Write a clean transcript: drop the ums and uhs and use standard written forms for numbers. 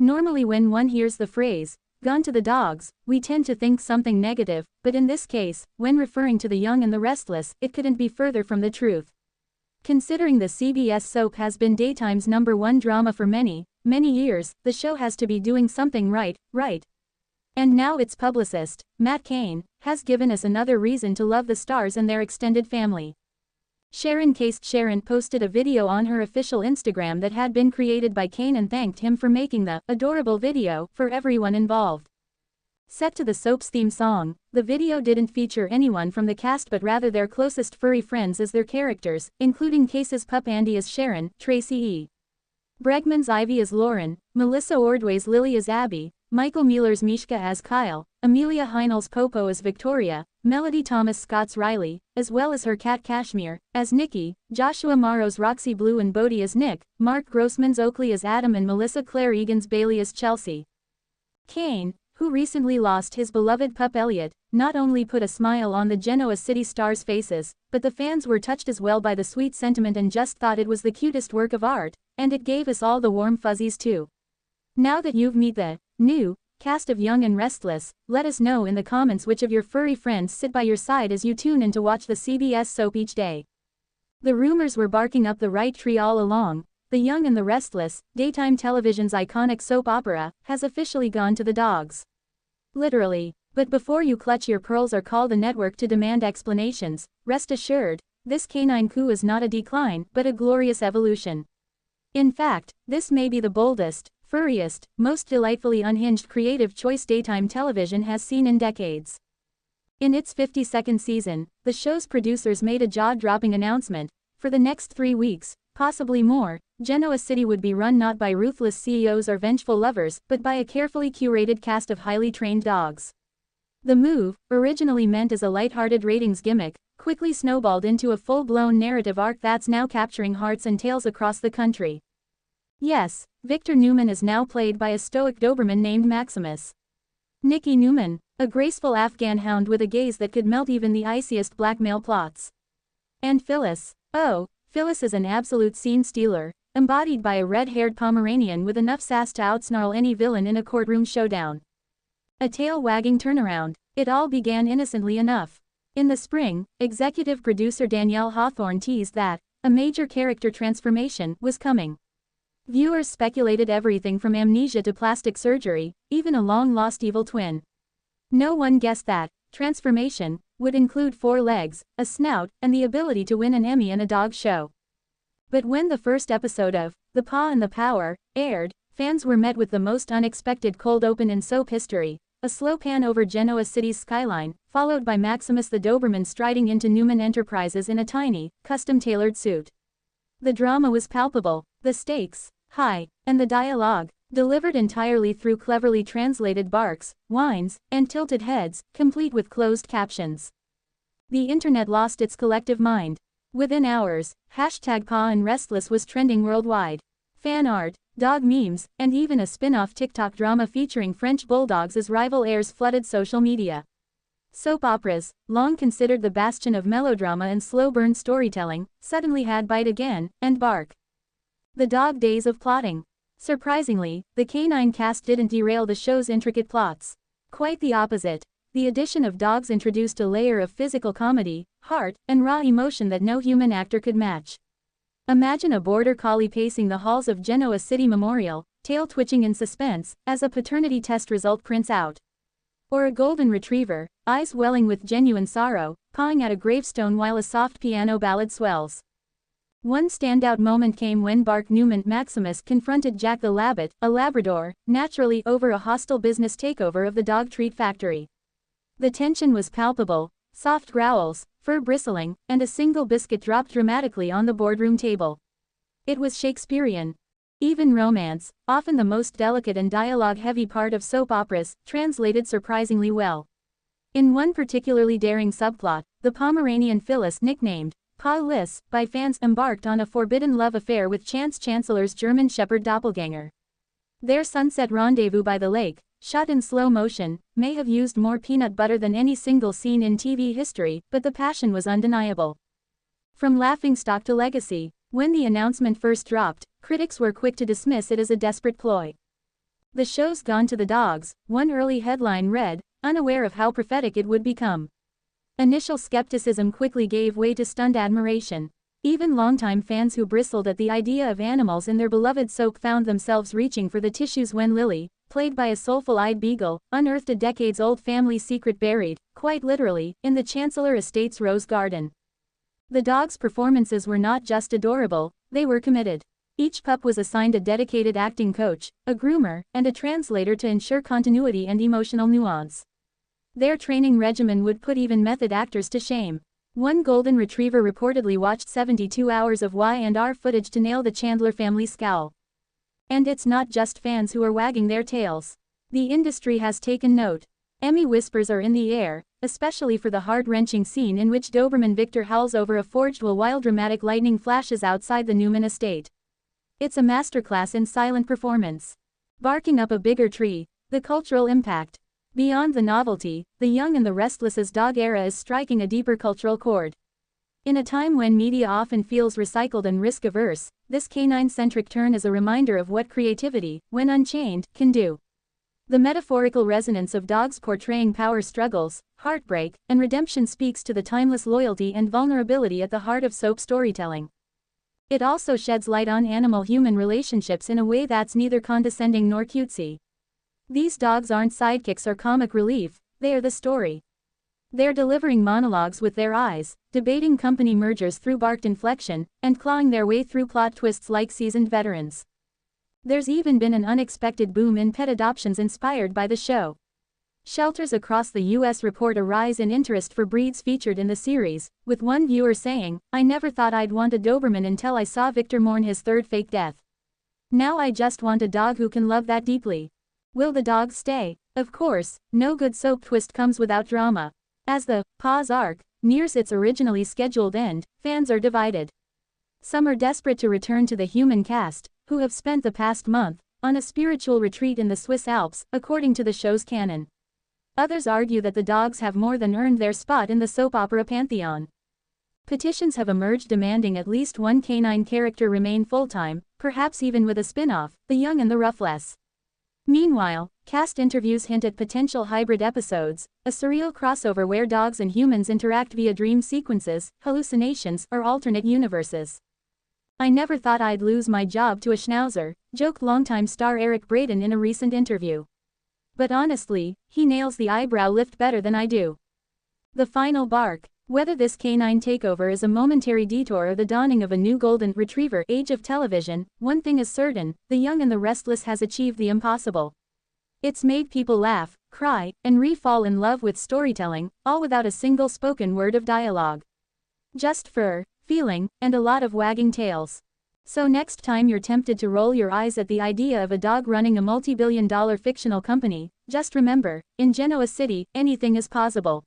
Normally when one hears the phrase, "gone to the dogs," we tend to think something negative, but in this case, when referring to The Young and the Restless, it couldn't be further from the truth. Considering the CBS soap has been daytime's #1 drama for many, many years, the show has to be doing something right. And now its publicist, Matt Cain, has given us another reason to love the stars and their extended family. Sharon posted a video on her official Instagram that had been created by Cain and thanked him for making the adorable video for everyone involved. Set to the soap's theme song, the video didn't feature anyone from the cast but rather their closest furry friends as their characters, including Case's pup Andy as Sharon, Tracy E. Bregman's Ivy as Lauren, Melissa Ordway's Lily as Abby, Michael Mueller's Mishka as Kyle, Amelia Heinel's Popo as Victoria, Melody Thomas Scott's Riley, as well as her cat Kashmir, as Nikki, Joshua Morrow's Roxy Blue and Bodie as Nick, Mark Grossman's Oakley as Adam and Melissa Claire Egan's Bailey as Chelsea. Cain, who recently lost his beloved pup Elliot, not only put a smile on the Genoa City stars' faces, but the fans were touched as well by the sweet sentiment and just thought it was the cutest work of art, and it gave us all the warm fuzzies too. Now that you've met the new cast of Young and Restless, let us know in the comments which of your furry friends sit by your side as you tune in to watch the CBS soap each day. The rumors were barking up the right tree all along. The Young and the Restless, daytime television's iconic soap opera, has officially gone to the dogs. Literally. But before you clutch your pearls or call the network to demand explanations, rest assured, this canine coup is not a decline but a glorious evolution. In fact, this may be the boldest, furriest, most delightfully unhinged creative choice daytime television has seen in decades. In its 52nd season, the show's producers made a jaw-dropping announcement. For the next 3 weeks, possibly more, Genoa City would be run not by ruthless CEOs or vengeful lovers, but by a carefully curated cast of highly trained dogs. The move, originally meant as a lighthearted ratings gimmick, quickly snowballed into a full-blown narrative arc that's now capturing hearts and tails across the country. Yes, Victor Newman is now played by a stoic Doberman named Maximus. Nikki Newman, a graceful Afghan hound with a gaze that could melt even the iciest blackmail plots. And Phyllis. Oh, Phyllis is an absolute scene stealer, embodied by a red-haired Pomeranian with enough sass to outsnarl any villain in a courtroom showdown. A tail-wagging turnaround. It all began innocently enough. In the spring, executive producer Danielle Hawthorne teased that a major character transformation was coming. Viewers speculated everything from amnesia to plastic surgery, even a long-lost evil twin. No one guessed that transformation would include 4 legs, a snout, and the ability to win an Emmy in a dog show. But when the first episode of The Paw and the Power aired, fans were met with the most unexpected cold open in soap history. A slow pan over Genoa City's skyline, followed by Maximus the Doberman striding into Newman Enterprises in a tiny, custom-tailored suit. The drama was palpable, the stakes high, and the dialogue, delivered entirely through cleverly translated barks, whines, and tilted heads, complete with closed captions. The internet lost its collective mind. Within hours, #Paw and Restless was trending worldwide. Fan art, dog memes, and even a spin-off TikTok drama featuring French bulldogs as rival heirs flooded social media. Soap operas, long considered the bastion of melodrama and slow-burn storytelling, suddenly had bite again, and bark. The dog days of plotting. Surprisingly, the canine cast didn't derail the show's intricate plots. Quite the opposite. The addition of dogs introduced a layer of physical comedy, heart, and raw emotion that no human actor could match. Imagine a border collie pacing the halls of Genoa City Memorial, tail twitching in suspense, as a paternity test result prints out. Or a golden retriever, eyes welling with genuine sorrow, pawing at a gravestone while a soft piano ballad swells. One standout moment came when Bark Newman Maximus confronted Jack the Labbit, a Labrador, naturally over a hostile business takeover of the dog treat factory. The tension was palpable, soft growls, fur bristling, and a single biscuit dropped dramatically on the boardroom table. It was Shakespearean. Even romance, often the most delicate and dialogue-heavy part of soap operas, translated surprisingly well. In one particularly daring subplot, the Pomeranian Phyllis, nicknamed Pa Liss by fans, embarked on a forbidden love affair with Chance Chancellor's German Shepherd doppelganger. Their sunset rendezvous by the lake, shot in slow motion, may have used more peanut butter than any single scene in TV history, but the passion was undeniable. From laughingstock to legacy, when the announcement first dropped, critics were quick to dismiss it as a desperate ploy. The show's gone to the dogs, one early headline read, unaware of how prophetic it would become. Initial skepticism quickly gave way to stunned admiration. Even longtime fans who bristled at the idea of animals in their beloved soap found themselves reaching for the tissues when Lily, played by a soulful-eyed beagle, unearthed a decades-old family secret buried, quite literally, in the Chancellor Estate's rose garden. The dogs' performances were not just adorable, they were committed. Each pup was assigned a dedicated acting coach, a groomer, and a translator to ensure continuity and emotional nuance. Their training regimen would put even method actors to shame. One golden retriever reportedly watched 72 hours of Y&R footage to nail the Chandler family scowl. And it's not just fans who are wagging their tails. The industry has taken note. Emmy whispers are in the air, especially for the heart-wrenching scene in which Doberman Victor howls over a forged will while dramatic lightning flashes outside the Newman estate. It's a masterclass in silent performance. Barking up a bigger tree, the cultural impact. Beyond the novelty, The Young and the Restless's dog era is striking a deeper cultural chord. In a time when media often feels recycled and risk-averse, this canine-centric turn is a reminder of what creativity, when unchained, can do. The metaphorical resonance of dogs portraying power struggles, heartbreak, and redemption speaks to the timeless loyalty and vulnerability at the heart of soap storytelling. It also sheds light on animal-human relationships in a way that's neither condescending nor cutesy. These dogs aren't sidekicks or comic relief, they are the story. They're delivering monologues with their eyes, debating company mergers through barked inflection, and clawing their way through plot twists like seasoned veterans. There's even been an unexpected boom in pet adoptions inspired by the show. Shelters across the U.S. report a rise in interest for breeds featured in the series, with one viewer saying, "I never thought I'd want a Doberman until I saw Victor mourn his third fake death. Now I just want a dog who can love that deeply." Will the dogs stay? Of course, no good soap twist comes without drama. As the Paws arc nears its originally scheduled end, fans are divided. Some are desperate to return to the human cast, who have spent the past month on a spiritual retreat in the Swiss Alps, according to the show's canon. Others argue that the dogs have more than earned their spot in the soap opera pantheon. Petitions have emerged demanding at least one canine character remain full-time, perhaps even with a spin-off, The Young and the Restless. Meanwhile, cast interviews hint at potential hybrid episodes, a surreal crossover where dogs and humans interact via dream sequences, hallucinations, or alternate universes. "I never thought I'd lose my job to a schnauzer," joked longtime star Eric Braeden in a recent interview. "But honestly, he nails the eyebrow lift better than I do." The final bark. Whether this canine takeover is a momentary detour or the dawning of a new golden retriever age of television, one thing is certain, The Young and the Restless has achieved the impossible. It's made people laugh, cry, and re-fall in love with storytelling, all without a single spoken word of dialogue. Just fur, feeling, and a lot of wagging tails. So next time you're tempted to roll your eyes at the idea of a dog running a multi-billion-dollar fictional company, just remember, in Genoa City, anything is possible.